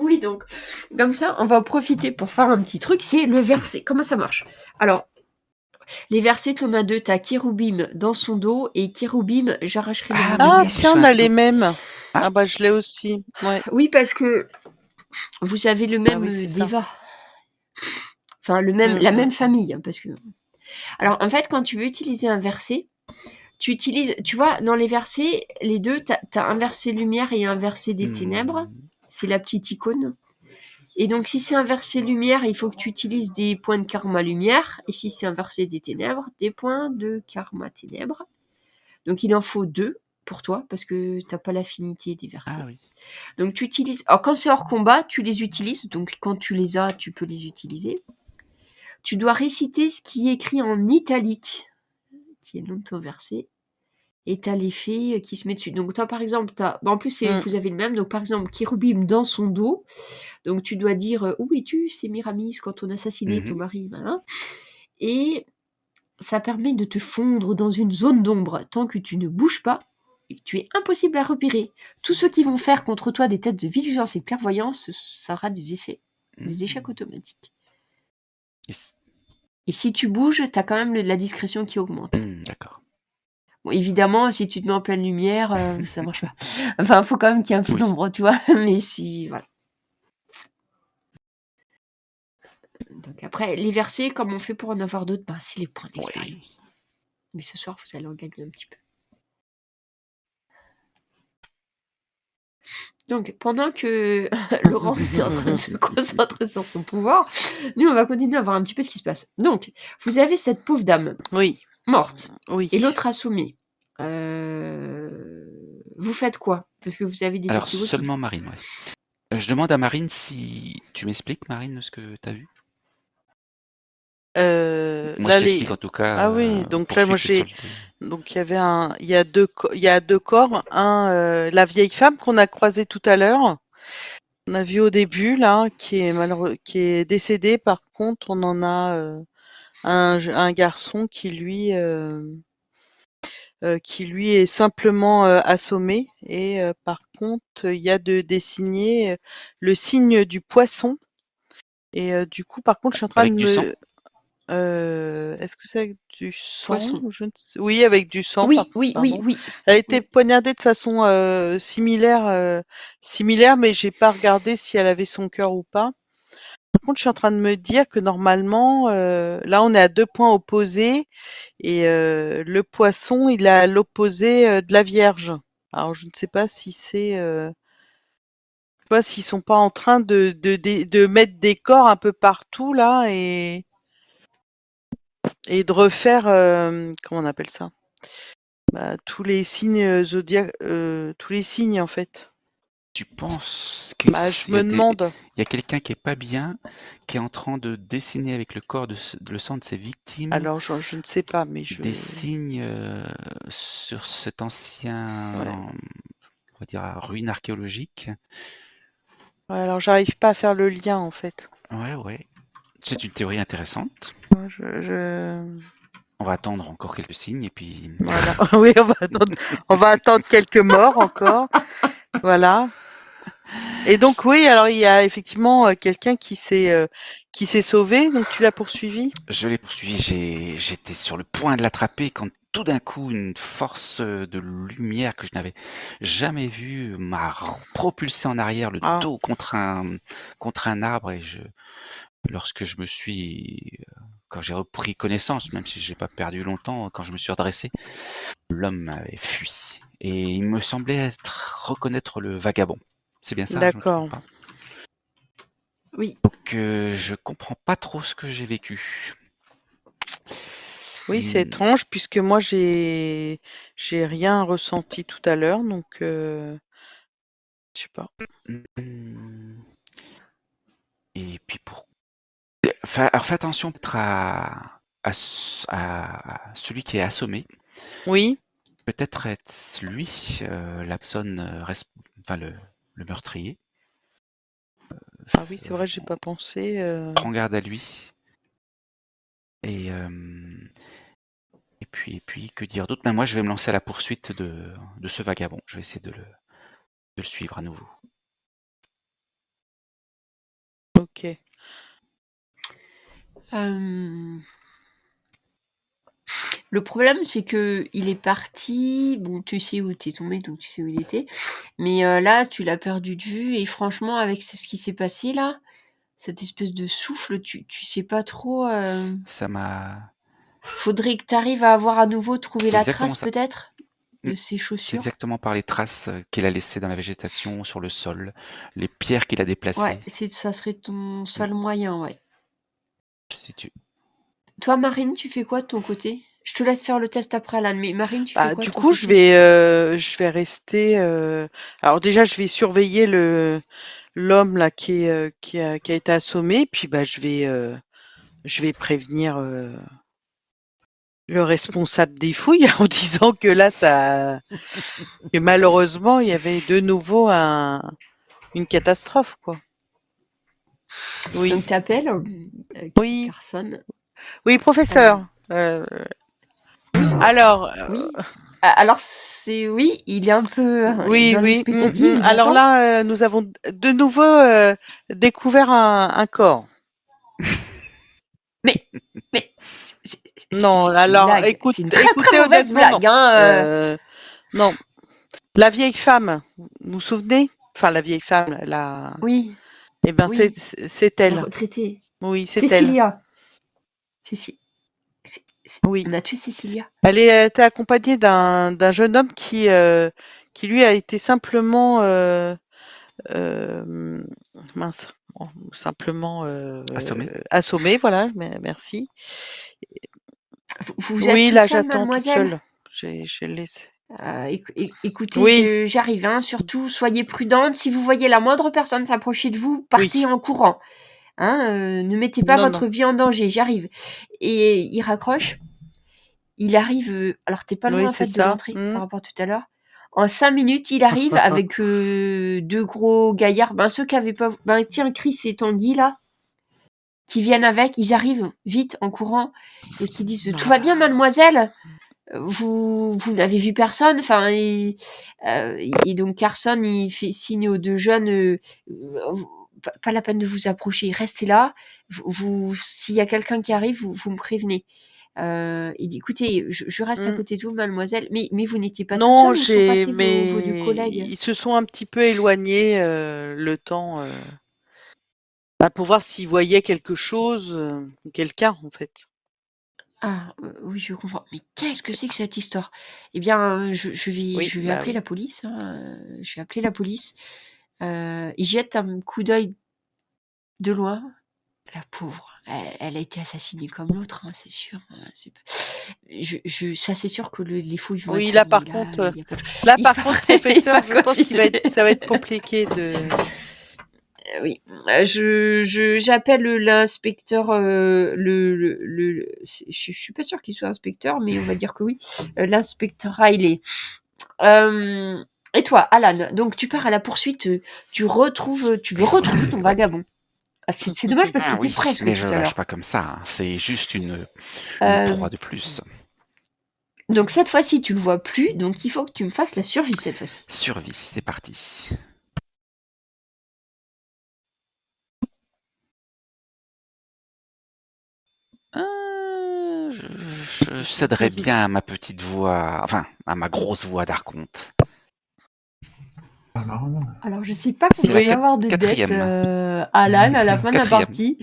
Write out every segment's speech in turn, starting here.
Oui, donc, comme ça, on va en profiter pour faire un petit truc, c'est le verset. Comment ça marche? Alors, les versets, t'en as deux. T'as Kéroubim dans son dos et Kéroubim, j'arracherai le Ah monde. oui, Ah oui, tiens, sur on un a les dos. mêmes. Ah, Ah bah je l'ai aussi. Ouais. Oui, parce que vous avez le Ah même oui, c'est ça. Deva. Enfin, la même famille. Parce que... Alors, en fait, quand tu veux utiliser un verset, tu utilises, tu vois, dans les versets, les deux, t'as un verset lumière et un verset des ténèbres. C'est la petite icône. Et donc, si c'est un verset lumière, il faut que tu utilises des points de karma lumière. Et si c'est un verset des ténèbres, des points de karma ténèbres. Donc, il en faut deux pour toi, parce que t'as pas l'affinité des versets. ah oui. Donc, tu utilises... Alors, quand c'est hors combat, tu les utilises. Donc, quand tu les as, tu peux les utiliser. Tu dois réciter ce qui est écrit en italique, qui est le nom de ton verset. Et t'as l'effet qui se met dessus. Donc, toi, par exemple, en plus, vous avez le même. Donc, par exemple, Kérubim dans son dos. Donc, tu dois dire où es-tu, Sémiramis, quand on assassinait ton mari, voilà. Et ça permet de te fondre dans une zone d'ombre tant que tu ne bouges pas. Et tu es impossible à repérer. Tous ceux qui vont faire contre toi des tests de vigilance et de clairvoyance, ça sera des échecs automatiques. Yes. Et si tu bouges, t'as quand même la discrétion qui augmente. D'accord. Bon, évidemment, si tu te mets en pleine lumière, ça marche pas. Enfin, il faut quand même qu'il y ait un peu d'ombre, tu vois. Mais si, voilà. Donc après, les versets, comme on fait pour en avoir d'autres, c'est les points d'expérience. Oui. Mais ce soir, vous allez en gagner un petit peu. Donc, pendant que Laurence est en train de se concentrer sur son pouvoir, nous, on va continuer à voir un petit peu ce qui se passe. Donc, vous avez cette pauvre dame morte et l'autre assommée. Vous faites quoi? Parce que vous avez des Alors, seulement Marine, ouais. Je demande à Marine si tu m'expliques, Marine, ce que tu as vu. Moi, je t'explique en tout cas. Ah oui, donc là, moi j'ai. Donc il y avait il y a deux corps. Un, la vieille femme qu'on a croisée tout à l'heure. On a vu au début là, qui est décédé. Par contre, on en a un garçon qui lui est simplement assommé. Et par contre, il y a de dessiner le signe du poisson. Et du coup, par contre, je suis en train Avec de du sang. est-ce que c'est avec du sang? Poisson. Oui, avec du sang. Oui. Elle a été poignardée de façon similaire, mais j'ai pas regardé si elle avait son cœur ou pas. Par contre, je suis en train de me dire que normalement, là, on est à 2 points opposés et le poisson, il est à l'opposé de la Vierge. Alors, je ne sais pas si c'est, je sais pas s'ils sont pas en train de mettre des corps un peu partout là et de refaire, comment on appelle ça? Tous les signes tous les signes en fait. Tu penses Je me demande. il y a quelqu'un qui est pas bien, qui est en train de dessiner avec le corps le sang de ses victimes Alors je ne sais pas, mais des signes sur cet ancien, on va dire, ruine archéologique. Ouais, alors j'arrive pas à faire le lien en fait. Ouais. C'est une théorie intéressante. On va attendre encore quelques signes et puis. Voilà. Oui, on va attendre quelques morts encore. Voilà. Et donc oui, alors il y a effectivement quelqu'un qui s'est sauvé. Donc tu l'as poursuivi? Je l'ai poursuivi. J'étais sur le point de l'attraper quand tout d'un coup une force de lumière que je n'avais jamais vue m'a propulsé en arrière, le dos contre un arbre et lorsque je me suis quand j'ai repris connaissance, même si j'ai pas perdu longtemps, quand je me suis redressé, l'homme avait fui et il me semblait reconnaître le vagabond. C'est bien ça, je me trompe pas? Oui. Donc je comprends pas trop ce que j'ai vécu. Oui, c'est étrange puisque moi j'ai rien ressenti tout à l'heure, donc je sais pas. Et puis alors fais attention peut-être à celui qui est assommé. Oui. Peut-être être lui la personne, enfin le meurtrier. Ah oui, c'est vrai, j'ai pas pensé. Prends garde à lui. Et puis que dire d'autre? Moi, je vais me lancer à la poursuite de ce vagabond. Je vais essayer de le suivre à nouveau. Ok. Le problème, c'est que il est parti. Bon, tu sais où t'es tombé, donc tu sais où il était. Mais là, tu l'as perdu de vue. Et franchement, avec ce qui s'est passé là, cette espèce de souffle, tu sais pas trop. Ça m'a. Faudrait que tu arrives à avoir à nouveau trouvé C'est la exactement trace, ça. peut-être, Mm. de ses C'est chaussures. exactement par les traces qu'il a laissées dans la végétation, sur le sol, les pierres qu'il a Ouais, déplacées. ça serait ton seul moyen, ouais. Si tu... Toi, Marine, tu fais quoi de ton côté? Je te laisse faire le test après, Alan, mais Marine, tu fais Bah, quoi de du ton coup, côté? je vais rester. Alors déjà, je vais surveiller l'homme là qui a été assommé. Puis bah, je vais prévenir le responsable des fouilles en disant que là, que malheureusement, il y avait de nouveau une catastrophe, quoi. Oui, Donc, t'appelles oui, Carson. oui, professeur. Alors, Oui. Alors, oui, il est un peu oui, dans oui. l'expectative, il Alors attend. là, nous avons de nouveau découvert un corps. Mais, mais, Non, c'est une alors blague. C'est une très écoutez mauvaise honnêtement, non. blague, hein. Non, la vieille femme, vous vous souvenez? Enfin, la vieille femme, Oui, eh ben, oui, c'est la elle. retraitée. Oui, c'est elle. Cécilia. Oui. On a tué Cécilia. Elle était accompagnée d'un jeune homme qui lui a été simplement, mince, simplement Assommé. assommé, voilà, merci. Vous êtes Oui, toute là, seule, j'attends toute mademoiselle? seule. J'ai laissé. Écoutez, Oui, j'arrive, hein. Surtout, soyez prudente. Si vous voyez la moindre personne s'approcher de vous, partez oui. en courant. Hein, ne mettez pas Non, non. votre vie en danger, j'arrive. Et il raccroche. Il arrive. Alors, t'es pas loin Oui, en c'est fait de ça. l'entrée par rapport à tout à l'heure. En 5 minutes, il arrive avec 2 gros gaillards. Ben, ceux qui avaient pas. Ben, tiens, Chris et Tanguy là, qui viennent avec, ils arrivent vite en courant et qui disent tout va bien, mademoiselle? Vous n'avez vu personne, enfin, et donc Carson, il fait signe aux 2 jeunes, pas la peine de vous approcher, restez là. S'il y a quelqu'un qui arrive, vous me prévenez. Il dit, écoutez, je reste à côté de vous, mademoiselle, mais vous n'étiez pas toute Non, seule, où sont passés vos 2 mais collègues? ils se sont un petit peu éloignés le temps pour voir s'ils voyaient quelque chose, ou quelqu'un en fait. Ah, oui, je comprends. Mais qu'est-ce que C'est- c'est que cette histoire? Eh bien, Oui, je vais bah appeler oui. la police, hein, je vais appeler la police. Il jette un coup d'œil de loin. La pauvre, elle a été assassinée comme l'autre, hein, c'est sûr. Ça, c'est sûr que les fouilles vont être Oui, faites, mais là, il n'y a pas de... là Il par va, contre, il va professeur, je pense continuer. ça va être compliqué de. Oui, j'appelle l'inspecteur, je suis pas sûre qu'il soit inspecteur, mais on va dire que oui, l'inspecteur Riley. Et toi, Alan, donc tu pars à la poursuite, tu veux retrouver ton vagabond. Ah, c'est dommage parce que Ah t'es oui, presque mais je tout le à lâche l'heure. pas comme ça, hein. C'est juste une Euh, proie de plus. donc cette fois-ci, tu le vois plus, donc il faut que tu me fasses la survie cette fois-ci. Survie, c'est parti. Je céderais bien à ma petite voix, enfin, à ma grosse voix d'archonte. Alors je sais pas C'est combien il la va y avoir de dettes, quatrième. Alan, à la fin de la Quatrième. partie,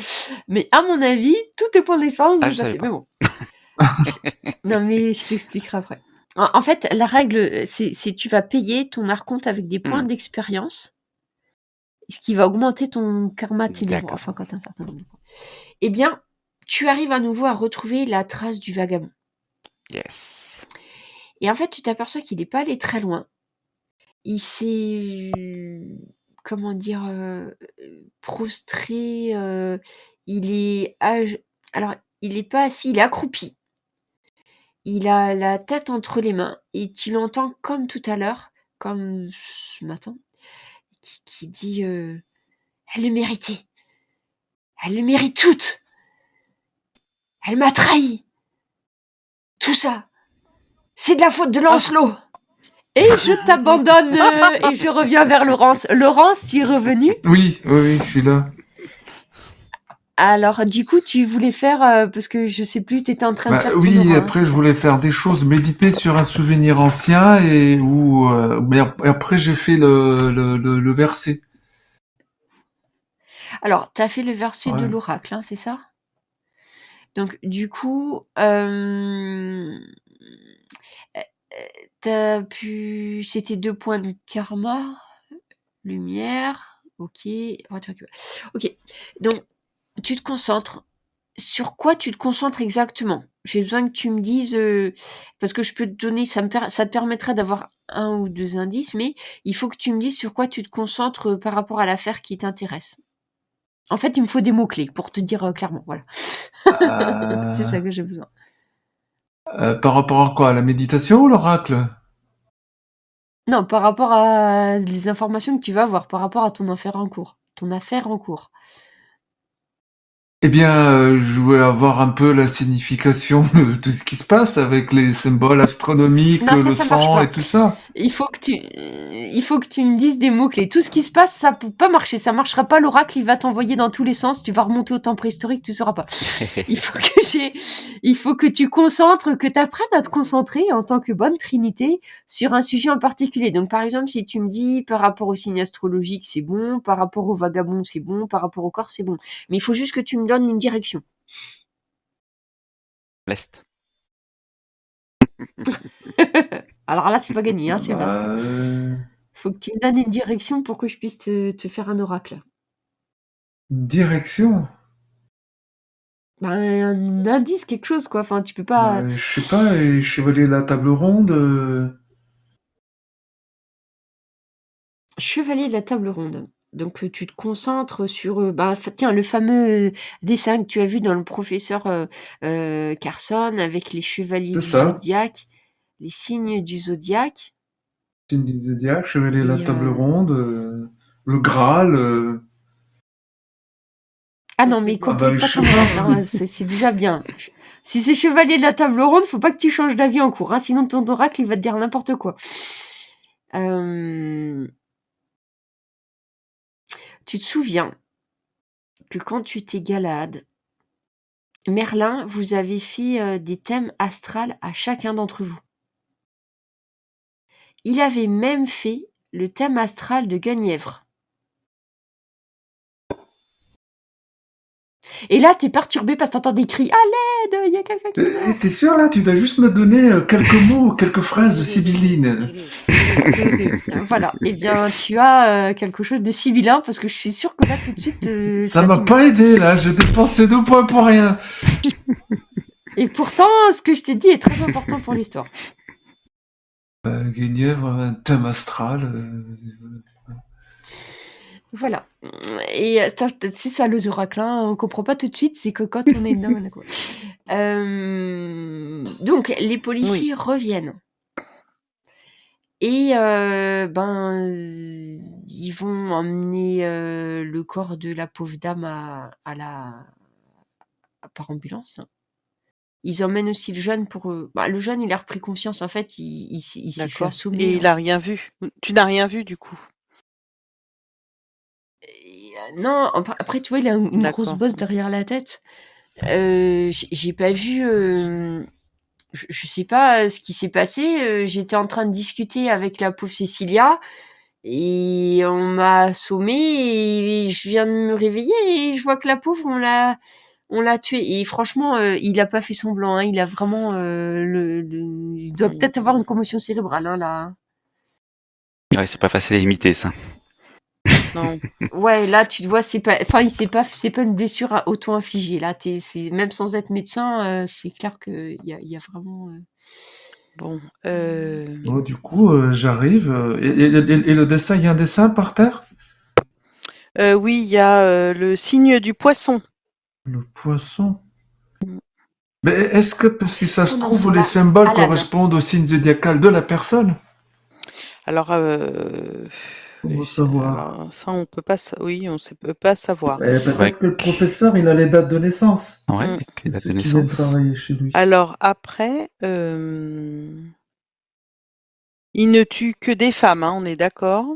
mais à mon avis, tous tes points d'expérience Ah, vont je savais passer. pas. Mais bon, non mais je t'expliquerai après. En fait, la règle, c'est tu vas payer ton archonte avec des points Hmm, d'expérience, ce qui va augmenter ton karma ténébreux, D'accord. enfin quand un certain nombre de points. Eh bien, tu arrives à nouveau à retrouver la trace du vagabond. Yes. Et en fait, tu t'aperçois qu'il n'est pas allé très loin. Il s'est, comment dire, prostré. Il est alors, il n'est pas assis, il est accroupi. Il a la tête entre les mains et tu l'entends comme tout à l'heure, comme ce matin, qui dit elle le méritait. Elle le mérite toute. Elle m'a trahi. Tout ça, c'est de la faute de Lancelot. Et je t'abandonne et je reviens vers Laurence. Laurence, tu es revenue? Oui, je suis là. Alors, du coup, tu voulais faire, parce que je sais plus, tu étais en train de Bah faire ton oui, aura, après c'est je ça? voulais faire des choses, méditer sur un souvenir ancien mais après j'ai fait le verset. Alors, tu as fait le verset de Ouais. l'oracle, hein, c'est ça? Donc, du coup, t'as pu. C'était 2 points de karma, lumière, ok. Ok, donc tu te concentres. Sur quoi tu te concentres exactement? J'ai besoin que tu me dises, parce que je peux te donner, ça te permettrait d'avoir 1 ou 2 indices, mais il faut que tu me dises sur quoi tu te concentres par rapport à l'affaire qui t'intéresse. En fait, il me faut des mots-clés pour te dire clairement, voilà. C'est Euh, ça que j'ai besoin. Par rapport à quoi? À la méditation ou l'oracle? Non, par rapport à les informations que tu vas avoir, par rapport à ton affaire en cours. Ton affaire en cours. Eh bien, je voulais avoir un peu la signification de tout ce qui se passe avec les symboles astronomiques, Non, le ça marche sang et pas. tout ça. Il faut que tu me dises des mots-clés. Tout ce qui se passe, ça peut pas marcher. Ça marchera pas. L'oracle, il va t'envoyer dans tous les sens. Tu vas remonter au temps préhistorique, tu sauras pas. Il faut que tu concentres, que tu apprennes à te concentrer en tant que bonne trinité sur un sujet en particulier. Donc, par exemple, si tu me dis par rapport au signe astrologique, c'est bon. Par rapport au vagabond, c'est bon. Par rapport au corps, c'est bon. Mais il faut juste que tu me donnes une direction. L'Est. Alors là, c'est pas gagné, hein, c'est vaste. Bah, Faut que tu me donnes une direction pour que je puisse te faire un oracle. direction. Ben, un indice, quelque chose, quoi. Enfin, tu peux pas. Bah, je sais pas, les chevaliers de la table ronde. Chevalier de la table ronde. Donc, tu te concentres sur. Tiens, le fameux dessin que tu as vu dans le professeur Carson avec les chevaliers C'est du ça. zodiaque, les signes du zodiaque. Signe du zodiaque, chevalier de la Et. table ronde, le Graal. Ah non, mais Ah bah, complique je pas sais ton oracle, pas. hein, c'est déjà bien. Si c'est chevalier de la table ronde, faut pas que tu changes d'avis en cours, hein, sinon ton oracle, il va te dire n'importe quoi. Tu te souviens que quand tu étais Galahad, Merlin, vous avez fait des thèmes astrales à chacun d'entre vous. Il avait même fait le thème astral de Guenièvre. Et là, t'es perturbé parce que t'entends des cris « À l'aide, il y a quelqu'un qui meurt !» T'es sûr là? Tu dois juste me donner quelques mots, quelques phrases sibyllines. Voilà, eh bien, tu as quelque chose de sibyllin parce que je suis sûre que là, tout de suite, Ça ça m'a pas bime. aidé là, j'ai dépensé 2 points pour rien. Et pourtant, ce que je t'ai dit est très important pour l'histoire. Guenièvre, un thème astral. Voilà. Et c'est ça les oracles, hein, on comprend pas tout de suite, c'est que quand on est dedans, on a quoi. Donc, les Oui. policiers reviennent. Et ils vont emmener le corps de la pauvre dame par ambulance. Ils emmènent aussi le jeune pour. Le jeune, il a repris confiance. En fait, il s'est fait D'accord. assommer. Et il a rien vu. Tu n'as rien vu du coup. Et, non, après, tu vois, il a une grosse D'accord. bosse derrière la tête. J'ai pas vu. Je sais pas ce qui s'est passé. J'étais en train de discuter avec la pauvre Cécilia. Et on m'a assommé et je viens de me réveiller et je vois que la pauvre, on l'a tuée. Et franchement, il a pas fait semblant, hein. Il a vraiment il doit peut-être avoir une commotion cérébrale, hein, là. Ouais, c'est pas facile à imiter ça. Non. Ouais, là, tu te vois, c'est pas une blessure auto-infligée. Là, même sans être médecin, c'est clair qu'il y a vraiment. Bon. Bon, du coup, j'arrive. Et le dessin, il y a un dessin par terre? Oui, il y a le signe du poisson. Le poisson. Mais est-ce que, si ça se Pendant ce trouve, les temps-là, symboles Alan. correspondent au signe zodiacal de la personne? Alors, Comment savoir? alors ça, on peut pas. Oui, on ne peut pas savoir. Ouais, Peut-être que le professeur, il a les dates de naissance. ouais, Mm. avec les dates de Ceux qui viennent naissance. travailler chez lui. Alors après, il ne tue que des femmes, hein, on est d'accord?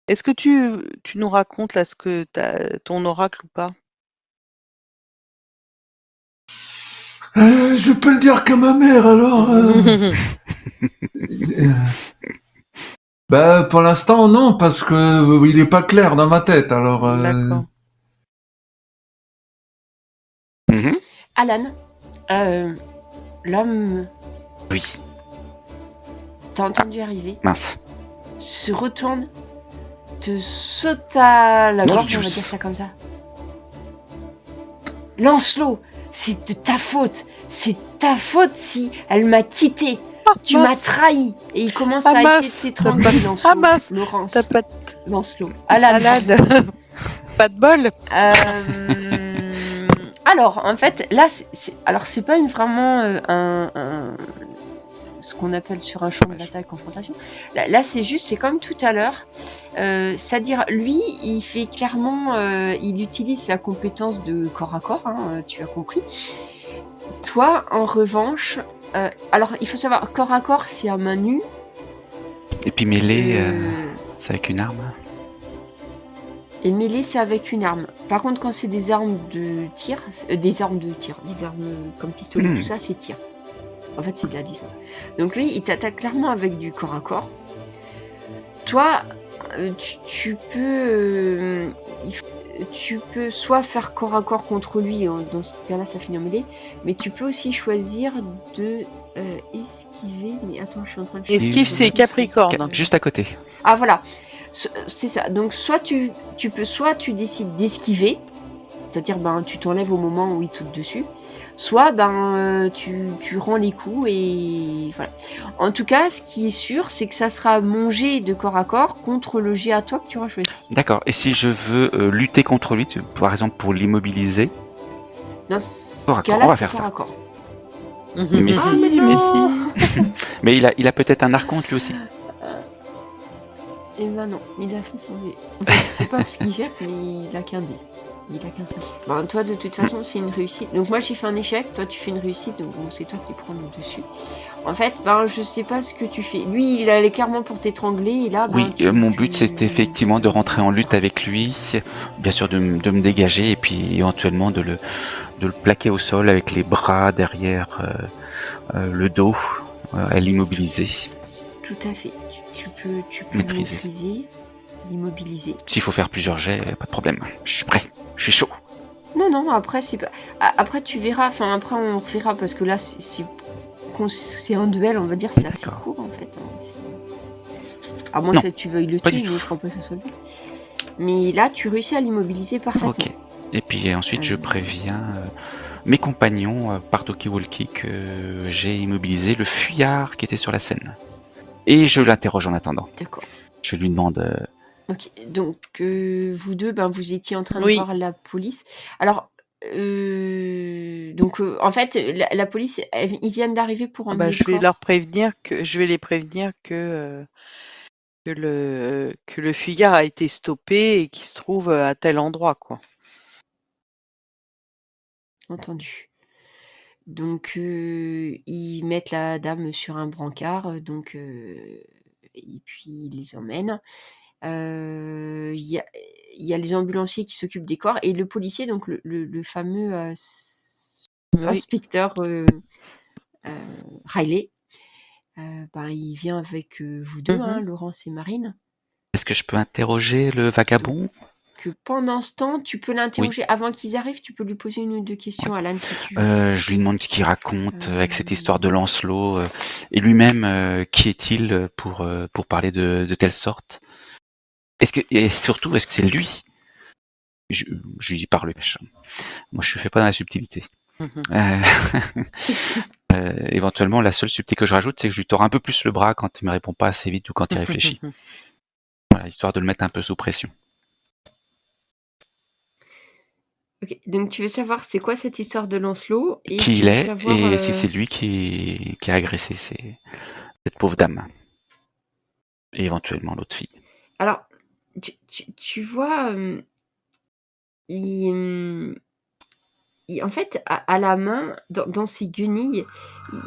Est-ce que tu nous racontes là ce que ton oracle ou pas? Je peux le dire qu'à ma mère, alors. Bah, pour l'instant, non, parce que il est pas clair dans ma tête, alors. D'accord. Mhm. Alan, l'homme, Oui, t'as entendu arriver, mince. se retourne, te saute à la Non, gorge, on va Juice. dire ça comme ça. Lancelot, c'est de ta faute. C'est ta faute si elle m'a quitté. Tu m'as mince. trahi. Et il commence Ah, à mince. essayer de t'étrangler, Lancelot. Ah, mince. Laurence. T'as pas Lancelot. Alan. Alan. Pas de bol. Alors, en fait, là, alors c'est pas vraiment ce qu'on appelle sur un champ de bataille confrontation. Là, c'est juste, c'est comme tout à l'heure. C'est-à-dire, lui, il fait clairement, il utilise sa compétence de corps à corps, hein, tu as compris. Toi, en revanche, alors il faut savoir, corps à corps, c'est à main nue. Et puis mêlée, c'est avec une arme. Et mêlée, c'est avec une arme. Par contre, quand c'est des armes de tir, des armes comme pistolet, tout ça, c'est tir. En fait, c'est de la distance. Donc lui, il t'attaque clairement avec du corps à corps. Toi, tu peux soit faire corps à corps contre lui, dans ce cas-là, ça finit en mêlée, mais tu peux aussi choisir de esquiver. Mais attends, je suis en train de choisir. Esquive, c'est Capricorne. Juste à côté. Ah voilà, c'est ça. Donc soit tu décides d'esquiver, c'est-à-dire tu t'enlèves au moment où il te saute dessus, soit tu rends les coups et voilà. En tout cas, ce qui est sûr, c'est que ça sera mon jet de corps à corps contre le jet à toi que tu auras choisi. D'accord. Et si je veux lutter contre lui, par exemple pour l'immobiliser? Dans ce cas-là, c'est corps à corps. Mais si, mais si. Mais il a peut-être un archonte lui aussi. Et ben non, il a fait son dé. En fait, je sais pas ce qu'il fait, mais il a qu'un dé. Il a qu'un seul. Bon, toi, de toute façon, c'est une réussite. Donc moi, j'ai fait un échec, toi, tu fais une réussite, donc bon, c'est toi qui prends le dessus. En fait, je sais pas ce que tu fais. Lui, il allait clairement pour t'étrangler, et là, oui, mon but, c'était effectivement de rentrer en lutte avec lui, bien sûr de me dégager, et puis éventuellement de le plaquer au sol avec les bras derrière le dos, à l'immobiliser. Tout à fait. Tu peux maîtriser, l'immobiliser. S'il faut faire plusieurs jets, pas de problème. Je suis prêt. Je suis chaud. Non, après, c'est pas... Après, tu verras. Enfin, après, on verra, parce que là, c'est un duel, on va dire, c'est assez court, en fait. À moins que tu veuilles le tuer, mais je crois pas que ce soit le but. Mais là, tu réussis à l'immobiliser parfaitement. Ok. Et puis ensuite, je préviens mes compagnons par talkie-walkie que j'ai immobilisé le fuyard qui était sur la scène. Et je l'interroge en attendant. D'accord. Je lui demande... Ok, donc vous deux, vous étiez en train de voir la police. Alors, donc en fait, la police, ils viennent d'arriver pour emmener le corps. Je vais les prévenir que le fuyard a été stoppé et qu'il se trouve à tel endroit, quoi. Entendu. Donc ils mettent la dame sur un brancard, donc et puis ils les emmènent. Il y a les ambulanciers qui s'occupent des corps et le policier, donc le fameux inspecteur Riley, il vient avec vous deux, Laurence et Marine. Est-ce que je peux interroger le vagabond ? Que pendant ce temps, tu peux l'interroger. Avant qu'ils arrivent, tu peux lui poser une ou deux questions, Alan, si tu veux. Je lui demande ce qu'il raconte avec cette histoire de Lancelot et lui-même, qui est-il pour parler de telle sorte ? Et surtout, est-ce que c'est lui ? Je lui parle pêche. Moi, je ne fais pas dans la subtilité. Éventuellement, la seule subtilité que je rajoute, c'est que je lui tords un peu plus le bras quand il me répond pas assez vite ou quand il réfléchit. Voilà, histoire de le mettre un peu sous pression. Ok, donc tu veux savoir c'est quoi cette histoire de Lancelot et qui il est et si c'est lui qui a agressé cette pauvre dame et éventuellement l'autre fille. Alors, tu vois, en fait, à la main, dans ses guenilles,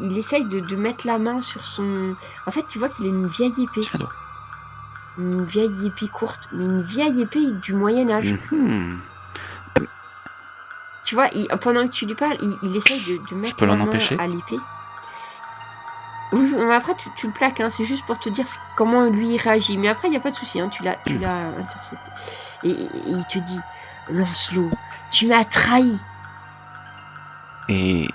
il essaye de mettre la main sur son... En fait, tu vois qu'il a une vieille épée. une vieille épée courte, mais une vieille épée du Moyen-Âge. Mhm. Tu vois, pendant que tu lui parles, il essaye de mettre peux la l'en main empêcher à l'épée. Oui, mais après, tu le plaques, hein, c'est juste pour te dire comment lui il réagit. Mais après, il n'y a pas de souci, hein, tu l'as intercepté. Et il te dit, Lancelot, tu m'as trahi. Et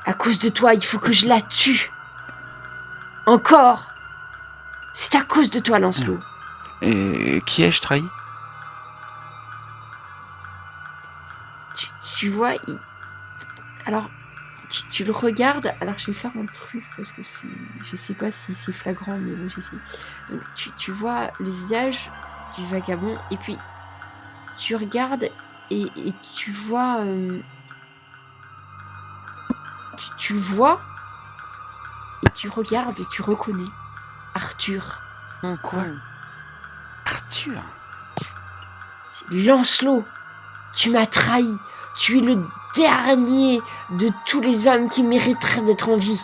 À cause de toi, il faut que je la tue. Encore. C'est à cause de toi, Lancelot. qui ai-je trahi? Tu vois, alors, tu le regardes. Alors, je vais faire un truc parce que je sais pas si c'est flagrant, mais moi j'essaie. Donc, tu vois le visage du vagabond et puis tu regardes et tu vois. Tu le vois et tu regardes et tu reconnais Arthur. Quoi? Arthur? Lancelot, tu m'as trahi. Tu es le dernier de tous les hommes qui mériteraient d'être en vie.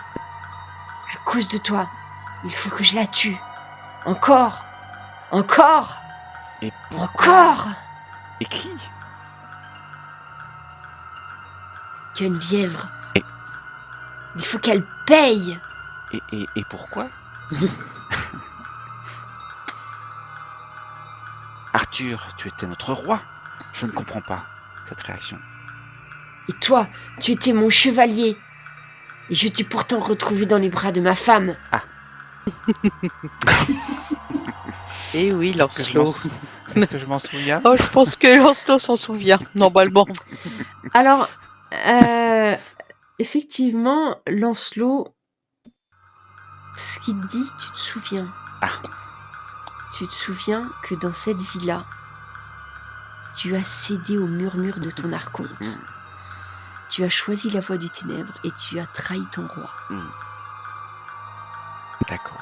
À cause de toi, il faut que je la tue. Encore. Et Encore. Et qui? Guenièvre. Il faut qu'elle paye. Et pourquoi? Arthur, tu étais notre roi. Je ne comprends pas cette réaction. Et toi, tu étais mon chevalier. Et je t'ai pourtant retrouvé dans les bras de ma femme. Ah. Eh oui, Lancelot. Est-ce que je m'en souviens? Oh, je pense que Lancelot s'en souvient, normalement. Alors, effectivement, Lancelot, ce qu'il te dit, tu te souviens. Ah. Tu te souviens que dans cette vie-là, tu as cédé au murmure de ton archonte. Tu as choisi la voie du ténèbre et tu as trahi ton roi. D'accord.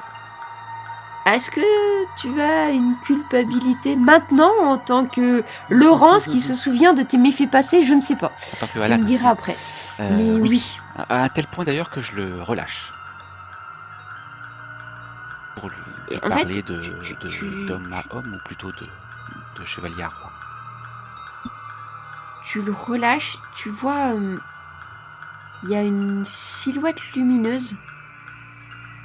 Est-ce que tu as une culpabilité maintenant en tant que Laurence qui se souvient de tes méfaits passés? Je ne sais pas. Tu me diras après. Mais oui. À un tel point d'ailleurs que je le relâche. Pour lui parler d'homme à homme ou plutôt de chevalier à roi. Tu le relâches, tu vois, il y a une silhouette lumineuse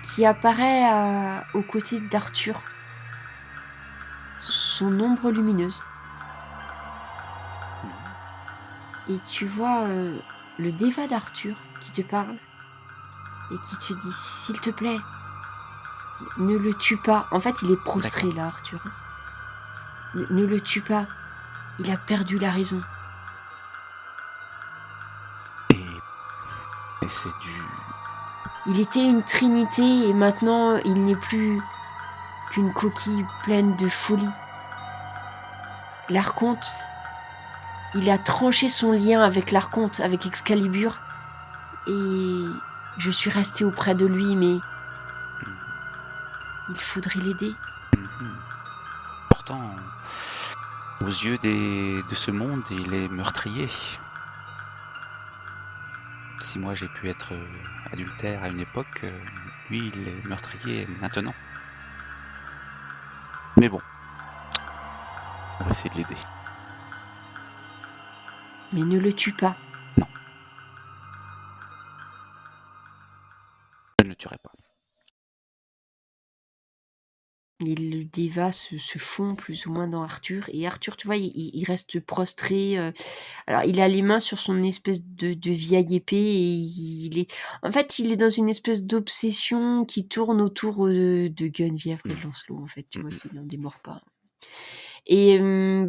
qui apparaît aux côtés d'Arthur. Son ombre lumineuse. Et tu vois le déva d'Arthur qui te parle et qui te dit, s'il te plaît, ne le tue pas. En fait, il est prostré là, Arthur. Ne le tue pas. Il a perdu la raison. Et c'est du... Il était une trinité et maintenant il n'est plus qu'une coquille pleine de folie. L'Archonte, il a tranché son lien avec l'Archonte, avec Excalibur, et je suis restée auprès de lui, mais il faudrait l'aider. Pourtant, aux yeux de ce monde, il est meurtrier. Si moi j'ai pu être adultère à une époque, lui il est meurtrier maintenant. Mais bon, on va essayer de l'aider. Mais ne le tue pas. Non. Je ne le tuerai pas. Et le déva se fond plus ou moins dans Arthur. Et Arthur, tu vois, il reste prostré. Alors, il a les mains sur son espèce de vieille épée. Et il est dans une espèce d'obsession qui tourne autour de Guenièvre et de Lancelot, en fait. Tu vois, qu'il n'en démord pas. Et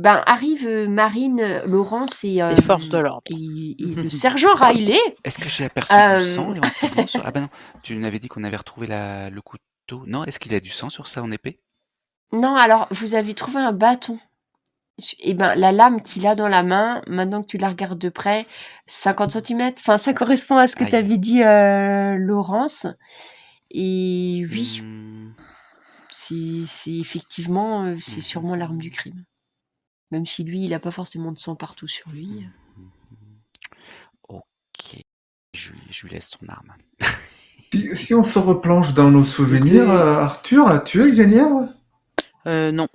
arrive Marine, Laurence et Les forces de l'ordre. Et le sergent Riley. Est-ce que j'ai aperçu du sang éventuellement sur... Ah ben non, tu m'avais dit qu'on avait retrouvé le couteau. Non, est-ce qu'il a du sang sur son épée? Non, alors vous avez trouvé un bâton. Et la lame qu'il a dans la main, maintenant que tu la regardes de près, 50 cm. Enfin, ça correspond à ce que tu avais dit, Laurence. Et oui, c'est effectivement, c'est sûrement l'arme du crime. Même si lui, il n'a pas forcément de sang partout sur lui. Ok, je lui laisse son arme. Si on se replonge dans nos souvenirs, Arthur a tué Guenièvre? Non.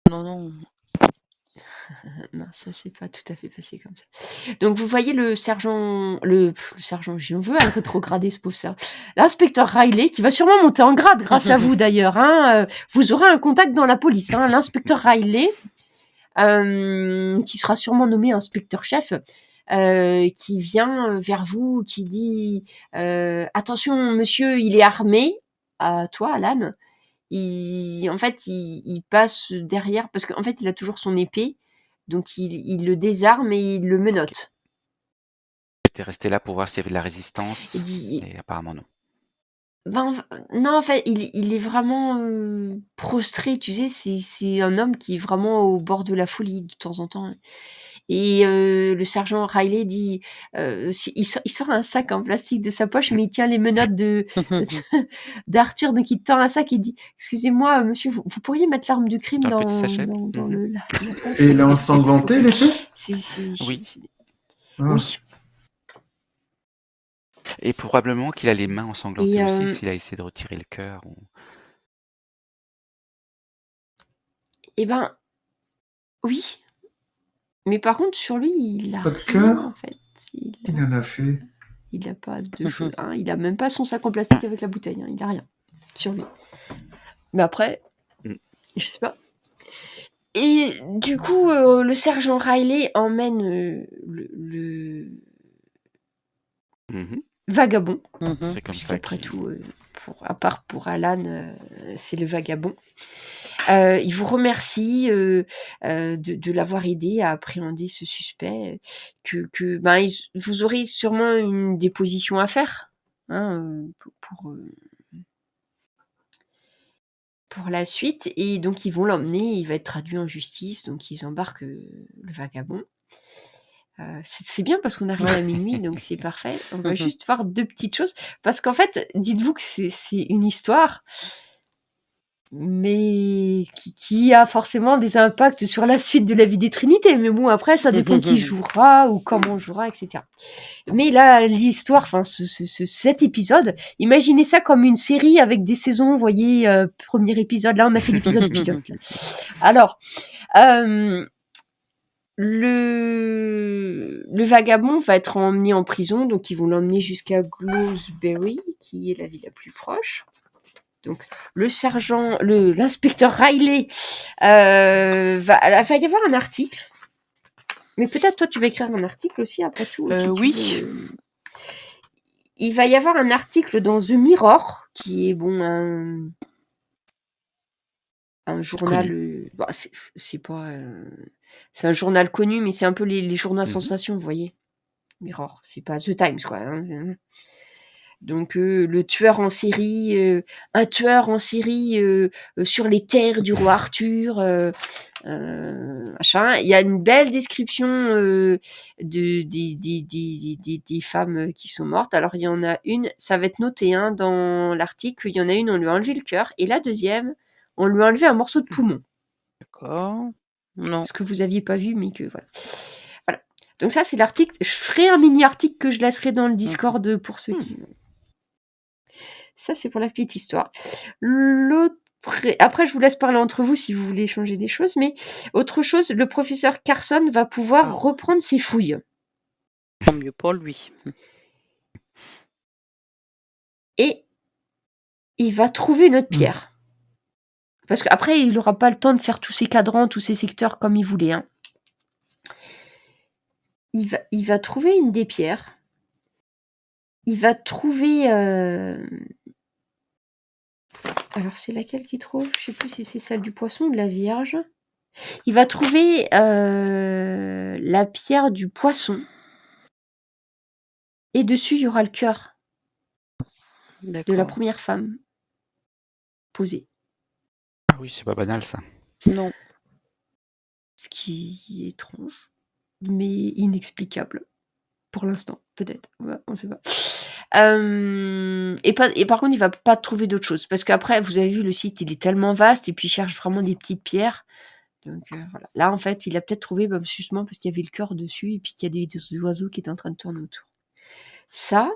Non. Non, ça s'est pas tout à fait passé comme ça. Donc vous voyez le sergent, j'en veux un rétrogradé ce pauvre ça. L'inspecteur Riley qui va sûrement monter en grade grâce à vous d'ailleurs. Vous aurez un contact dans la police. L'inspecteur Riley, qui sera sûrement nommé inspecteur chef, qui vient vers vous, qui dit attention monsieur, il est armé. À toi, Alan. Il passe derrière parce qu'en fait il a toujours son épée. Donc il le désarme et il le menotte. Ok. J'étais resté là pour voir s'il y avait de la résistance, Il dit, et apparemment non. non, en fait, il est vraiment prostré, tu sais, c'est un homme qui est vraiment au bord de la folie de temps en temps. Et le sergent Riley dit, il sort un sac en plastique de sa poche, mais il tient les menottes d'Arthur, donc il tend un sac et dit, excusez-moi, monsieur, vous pourriez mettre l'arme du crime Dans le dans petit sachet. la poche. Et il est ensanglanté, l'épée? Oui. Ah. Oui. Et probablement qu'il a les mains ensanglantées Et, aussi s'il a essayé de retirer le cœur. Eh ben, oui. Mais par contre, sur lui, il a Pas de rien, cœur en fait. Il en a fait. Il a pas de choses. Il a même pas son sac en plastique avec la bouteille. Il a rien sur lui. Mais après, je sais pas. Et du coup, le sergent Riley emmène le vagabond. C'est comme ça. Après tout, à part pour Alan, c'est le vagabond. Il vous remercie de l'avoir aidé à appréhender ce suspect. Vous aurez sûrement une déposition à faire pour la suite. Et donc, ils vont l'emmener. Il va être traduit en justice. Donc, ils embarquent le vagabond. C'est bien parce qu'on arrive à minuit, donc c'est parfait. On va juste voir 2 petites choses. Parce qu'en fait, dites-vous que c'est une histoire, mais qui a forcément des impacts sur la suite de la vie des Trinités. Mais bon, après, ça dépend qui jouera ou comment on jouera, etc. Mais là, l'histoire, cet épisode, imaginez ça comme une série avec des saisons, vous voyez, premier épisode, là, on a fait l'épisode pilote. Là. Alors, le vagabond va être emmené en prison, donc ils vont l'emmener jusqu'à Glosberry, qui est la ville la plus proche. Donc l'inspecteur Riley, va y avoir un article. Mais peut-être toi tu vas écrire un article aussi après tout. Oui. Il va y avoir un article dans The Mirror, qui est un journal. C'est pas. C'est un journal connu, mais c'est un peu les journaux à sensation, vous voyez. Mirror, c'est pas The Times, quoi. Donc un tueur en série sur les terres du roi Arthur, machin. Il y a une belle description des femmes qui sont mortes. Alors il y en a une, ça va être noté dans l'article, il y en a une, on lui a enlevé le cœur, et la deuxième, on lui a enlevé un morceau de poumon. D'accord. Non. Ce que vous aviez pas vu, mais que voilà. Donc ça c'est l'article. Je ferai un mini article que je laisserai dans le Discord pour ceux qui. Ça, c'est pour la petite histoire. Après, je vous laisse parler entre vous si vous voulez changer des choses. Mais autre chose, le professeur Carson va pouvoir reprendre ses fouilles. Tant mieux pour lui. Et il va trouver une autre pierre. Parce qu'après, il n'aura pas le temps de faire tous ses cadrans, tous ses secteurs comme il voulait. Il va trouver une des pierres. Il va trouver... Alors, c'est laquelle qu'il trouve? Je sais plus si c'est celle du poisson ou de la Vierge. Il va trouver la pierre du poisson. Et dessus, il y aura le cœur de la première femme posée. Ah oui, c'est pas banal, ça. Non. Ce qui est étrange, mais inexplicable. Pour l'instant, peut-être. On ne sait pas. Et par contre, il va pas trouver d'autre chose. Parce qu'après, vous avez vu, le site, il est tellement vaste. Et puis, il cherche vraiment des petites pierres. Donc, voilà. Là, en fait, il a peut-être trouvé, justement, parce qu'il y avait le cœur dessus. Et puis qu'il y a des oiseaux qui étaient en train de tourner autour. Ça,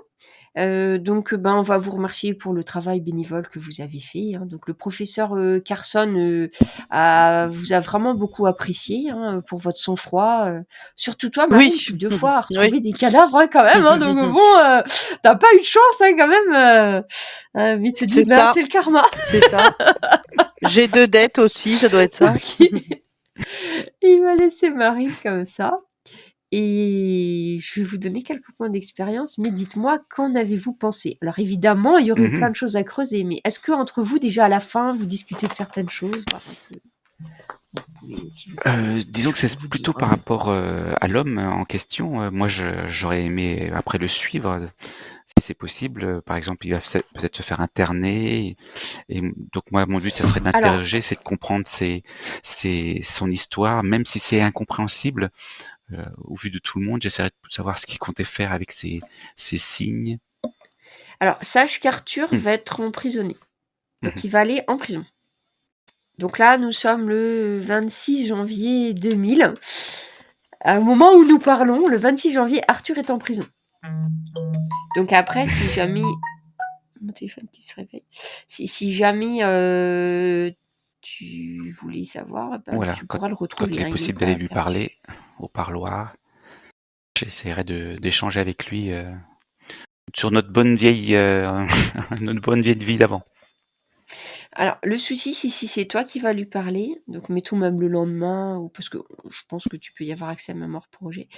Donc, on va vous remercier pour le travail bénévole que vous avez fait. Donc, le professeur Carson vous a vraiment beaucoup apprécié pour votre sang-froid. Surtout toi, Marine, Oui. qui 2 fois a Oui. retrouvé des cadavres quand même. Donc bon, t'as pas eu de chance quand même. Mais tu te C'est dis, ça. c'est le karma. C'est ça. J'ai 2 dettes aussi, ça doit être ça. Ok. Il m'a laissé Marine comme ça. Et je vais vous donner quelques points d'expérience, mais dites-moi, qu'en avez-vous pensé? Alors évidemment, il y aurait plein de choses à creuser, mais est-ce que entre vous, déjà à la fin, vous discutez de certaines choses? Si vous avez Disons que choses à c'est vous plutôt dire, par rapport à l'homme en question. Moi, j'aurais aimé après le suivre, si c'est possible. Par exemple, il va peut-être se faire interner. Et donc moi, mon but, ça serait Alors, d'interroger, c'est de comprendre son histoire, même si c'est incompréhensible. Au vu de tout le monde, j'essaierai de savoir ce qu'il comptait faire avec ces signes. alors sache qu'Arthur va être emprisonné. Donc il va aller en prison. Donc là, nous sommes le 26 janvier 2000. Au moment où nous parlons, le 26 janvier, Arthur est en prison. Donc après, si jamais... Mon téléphone qui se réveille. Si jamais tu voulais savoir, Voilà, tu quand pourras le retrouver. il est Il n'est possible d'aller pas lui perdu. parler au parloir, j'essaierai d'échanger avec lui sur notre bonne vieille vie d'avant. Alors, le souci, c'est si c'est toi qui vas lui parler, donc mettons même le lendemain, ou parce que je pense que tu peux y avoir accès même hors procès.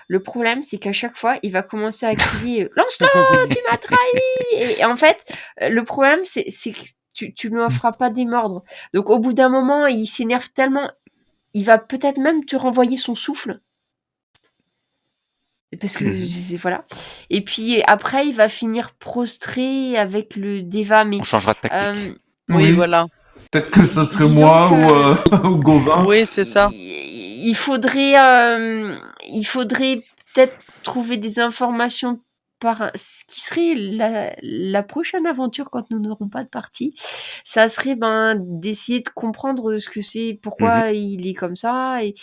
Le problème, c'est qu'à chaque fois, il va commencer à crier Lancelot, tu m'as trahi! Et en fait, le problème, c'est que tu ne lui en feras pas démordre. Donc, au bout d'un moment, il s'énerve tellement, il va peut-être même te renvoyer son souffle. Parce que voilà. Et puis après, il va finir prostré avec le Deva. Mais On changera de tactique. Oui, voilà. Peut-être que ça serait disons moi que ou Gauvin. Oui, c'est ça. il faudrait peut-être trouver des informations par ce qui serait la prochaine aventure quand nous n'aurons pas de partie. Ça serait d'essayer de comprendre ce que c'est, pourquoi il est comme ça, et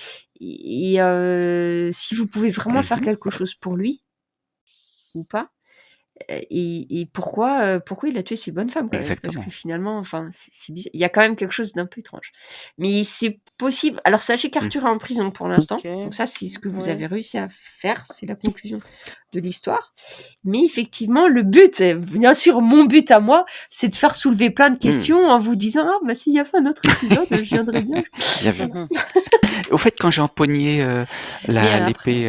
si vous pouvez vraiment faire quelque chose pour lui ou pas. Et pourquoi il a tué ces bonnes femmes quand même? Parce Exactement. que finalement, enfin, c'est bizarre. Il y a quand même quelque chose d'un peu étrange. Mais c'est possible. Alors sachez qu'Arthur est en prison pour l'instant. Ok. Donc ça, c'est ce que vous Oui. avez réussi à faire. C'est la conclusion de l'histoire. Mais effectivement, le but, bien sûr, mon but à moi, c'est de faire soulever plein de questions en vous disant s'il y a pas un autre épisode, je viendrai bien. Bien vu. Au fait, quand j'ai empoigné Mais l'épée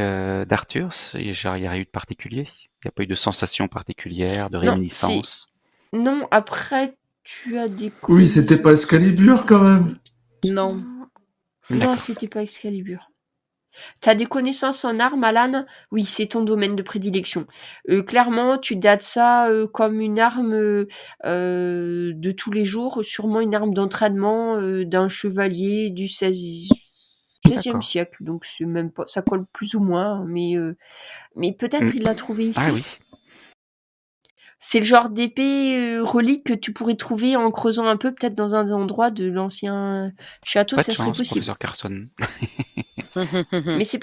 d'Arthur, il n'y a rien eu de particulier. Il n'y a pas eu de sensation particulière, de réminiscence. Non, après, tu as des Oui, c'était pas Excalibur quand même. Non. Non, c'était pas Excalibur. T'as des connaissances en armes, Alan? Oui, c'est ton domaine de prédilection. Clairement, tu dates ça comme une arme de tous les jours, sûrement une arme d'entraînement d'un chevalier du 16e D'accord. siècle. Donc c'est même pas, ça colle plus ou moins, mais peut-être il l'a trouvé ici. Ah oui. C'est le genre d'épée relique que tu pourrais trouver en creusant un peu, peut-être dans un endroit de l'ancien château, Pas de ça serait chance, possible. professeur Carson. Mais c'est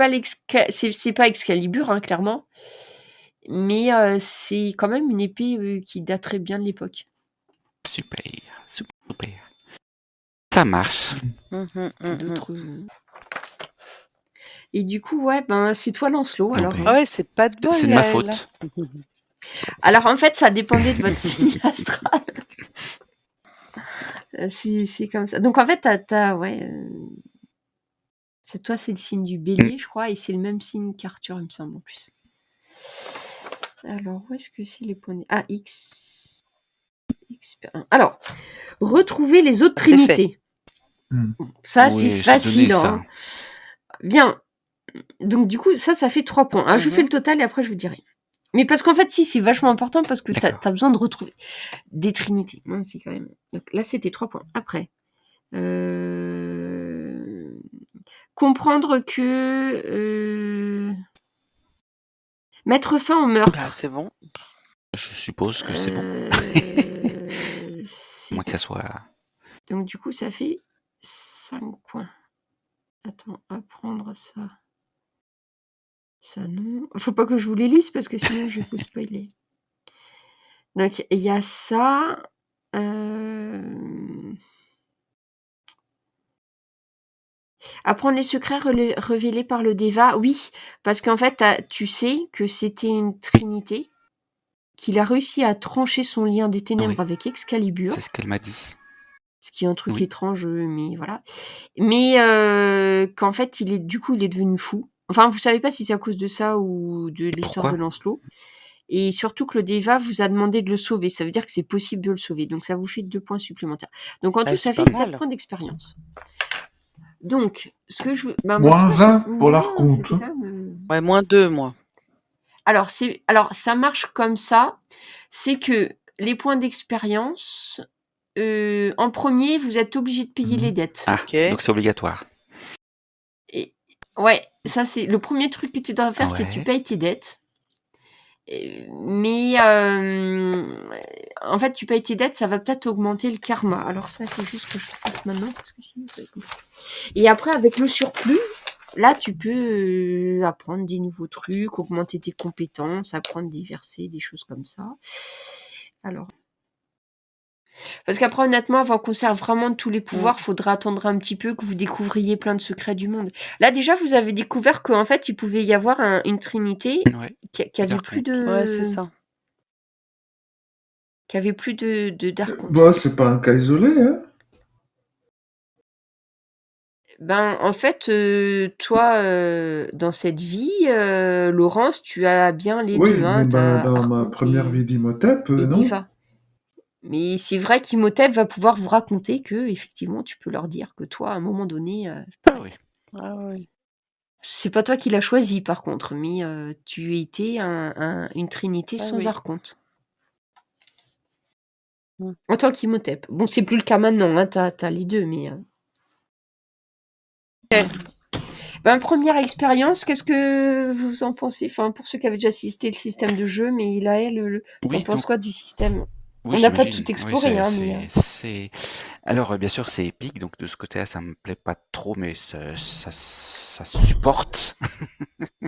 pas Excalibur, hein, clairement. Mais c'est quand même une épée qui daterait bien de l'époque. Super. Ça marche. D'autres. Et du coup, ouais, c'est toi Lancelot. Alors, Ah ouais, c'est pas de bol. C'est de ma elle. faute. alors en fait, ça dépendait de votre signe astral. C'est comme ça. Donc en fait, ouais. C'est toi, c'est le signe du bélier, je crois, et c'est le même signe qu'Arthur, il me semble en plus. Alors, où est-ce que c'est les points de... Ah, X. Alors, retrouver les autres C'est trinités. Ça, Oui, c'est facile. donné, hein. Bien. Donc, du coup, ça fait 3 points. Ah, je fais le total et après, je vous dirai. Mais parce qu'en fait, si, c'est vachement important parce que D'accord. t'as besoin de retrouver des trinités. C'est quand même... Donc là, c'était 3 points. Après. Comprendre que... Mettre fin au meurtre. Bah, c'est bon. Je suppose que c'est bon. C'est Moins bon. que ça soit... Donc du coup, ça fait 5 points. Attends, apprendre ça. Ça, non. Faut pas que je vous les lise parce que sinon je vais vous spoiler. Donc, il y a ça. Apprendre les secrets révélés par le Deva, oui, parce qu'en fait, tu sais que c'était une trinité, qu'il a réussi à trancher son lien des ténèbres Oui. avec Excalibur, C'est ce qu'elle m'a dit. ce qui est un truc Oui. étrange, mais voilà. Mais qu'en fait, il est devenu fou. Enfin, vous savez pas si c'est à cause de ça ou de l'histoire pourquoi de Lancelot. Et surtout que le Deva vous a demandé de le sauver. Ça veut dire que c'est possible de le sauver. Donc ça vous fait 2 points supplémentaires. Donc en tout, ça c'est fait pas 7 mal. points d'expérience. Donc, ce que je veux... Moins 1 pour l'archonte. Ouais, moins 2, moi. Alors, ça marche comme ça. C'est que les points d'expérience, en premier, vous êtes obligé de payer les dettes. Ah, Ok. donc c'est obligatoire. Et, ouais, ça c'est le premier truc que tu dois faire, c'est que tu Ouais. payes tes dettes. Mais en fait, tu payes tes dettes, ça va peut-être augmenter le karma. Alors ça, il faut juste que je le fasse maintenant, parce que sinon, ça va être compliqué. Et après, avec le surplus, là, tu peux apprendre des nouveaux trucs, augmenter tes compétences, apprendre des versets, des choses comme ça. Alors... Parce qu'après, honnêtement, avant qu'on serve vraiment de tous les pouvoirs, faudra attendre un petit peu que vous découvriez plein de secrets du monde. Là, déjà, vous avez découvert qu'en fait, il pouvait y avoir une trinité Ouais. qui avait plus de... Ouais, c'est ça. Qui avait plus de d'archontes. Bah, c'est pas un cas isolé, hein. Ben, en fait, toi, dans cette vie, Laurence, tu as bien les Oui, deux, hein. mais T'as dans ma Archonte première vie d'Imhotep, et non. Diva. Mais c'est vrai qu'Imhotep va pouvoir vous raconter que, effectivement, tu peux leur dire que toi, à un moment donné, Ah oui. Ah oui. c'est pas toi qui l'as choisi, par contre, mais tu étais une trinité Ah sans oui. archonte. Mm. En tant qu'Imhotep. Bon, c'est plus le cas maintenant, hein, t'as les deux, mais... Ok. Ben, première expérience, qu'est-ce que vous en pensez? Enfin, pour ceux qui avaient déjà assisté le système de jeu, mais il a elle, t'en Oui, penses donc quoi du système? oui, On n'a pas j'imagine. tout Oui, exploré, hein, mais... c'est. Alors, bien sûr, c'est épique, donc de ce côté-là, ça me plaît pas trop, mais ça se supporte.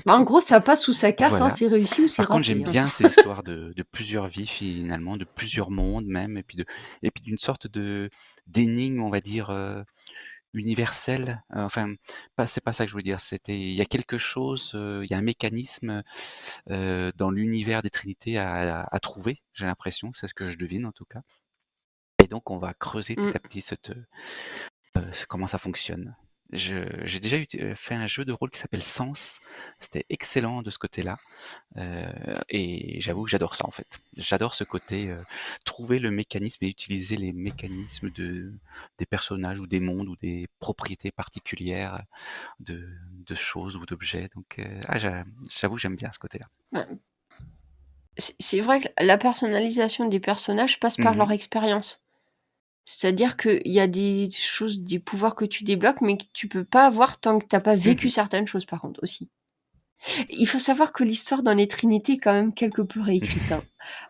Ben, en gros, ça passe ou ça casse, hein, Voilà. c'est réussi ou c'est Par contre, raté. j'aime Hein. bien ces histoires de plusieurs vies, finalement, de plusieurs mondes même, et puis d'une sorte d'énigme, on va dire, universelle. Enfin, c'est pas ça que je veux dire. Il y a quelque chose, il y a un mécanisme dans l'univers des Trinités à trouver. J'ai l'impression, c'est ce que je devine en tout cas. Et donc, on va creuser petit à petit comment ça fonctionne. J'ai déjà fait un jeu de rôle qui s'appelle Sens. C'était excellent de ce côté-là. Et j'avoue que j'adore ça en fait. J'adore ce côté trouver le mécanisme et utiliser les mécanismes des personnages ou des mondes ou des propriétés particulières de choses ou d'objets. Donc j'avoue que j'aime bien ce côté-là. Ouais. C'est vrai que la personnalisation des personnages passe par leur expérience. C'est-à-dire qu'il y a des choses, des pouvoirs que tu débloques, mais que tu peux pas avoir tant que t'as pas vécu certaines choses, par contre, aussi. Il faut savoir que l'histoire dans les Trinités est quand même quelque peu réécrite. Hein.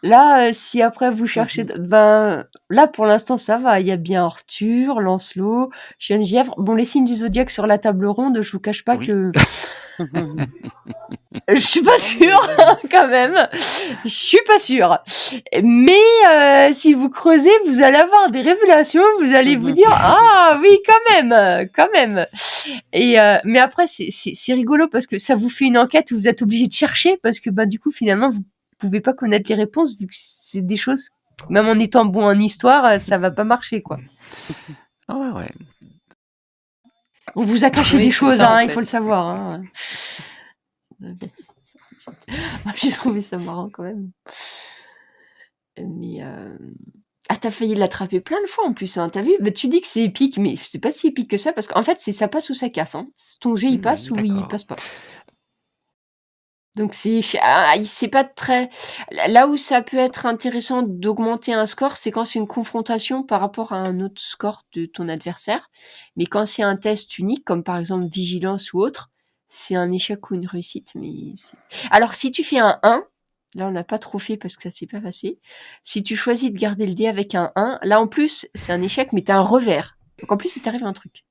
Là, si après vous cherchez... Ben, là, pour l'instant, ça va. Il y a bien Arthur, Lancelot, Geneviève. Bon, les signes du zodiaque sur la table ronde, je vous cache pas que... Je suis pas sûre, quand même. Je suis pas sûre. Mais si vous creusez, vous allez avoir des révélations. Vous allez vous dire ah oui, quand même. Et mais après c'est rigolo parce que ça vous fait une enquête où vous êtes obligé de chercher parce que bah du coup finalement vous pouvez pas connaître les réponses vu que c'est des choses même en étant bon en histoire ça va pas marcher quoi. Ouais. On vous a caché Oui, des c'est choses ça, en hein, fait. il faut le savoir. Hein. J'ai trouvé ça marrant quand même. Mais ah, t'as failli l'attraper plein de fois en plus, hein. T'as vu? Bah, tu dis que c'est épique, mais c'est pas si épique que ça parce qu'en fait, c'est ça passe ou ça casse. Hein. Ton jet il passe ou il passe pas. Donc c'est pas très. Là où ça peut être intéressant d'augmenter un score, c'est quand c'est une confrontation par rapport à un autre score de ton adversaire. Mais quand c'est un test unique, comme par exemple vigilance ou autre, c'est un échec ou une réussite. Alors si tu fais un 1, là on n'a pas trop fait parce que ça s'est pas passé. Si tu choisis de garder le dé avec un 1, là en plus c'est un échec mais t'as un revers. Donc en plus il t'arrive un truc.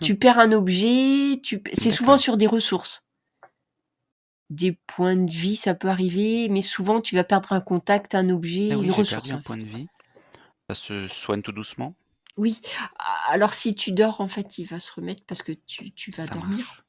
Tu perds un objet, c'est souvent sur des ressources. Des points de vie, ça peut arriver, mais souvent tu vas perdre un contact, un objet, Ah oui, une j'ai perdu ressource un en point fait. de vie. Ça se soigne tout doucement? Oui, alors si tu dors, en fait, il va se remettre parce que tu vas Ça dormir. marche.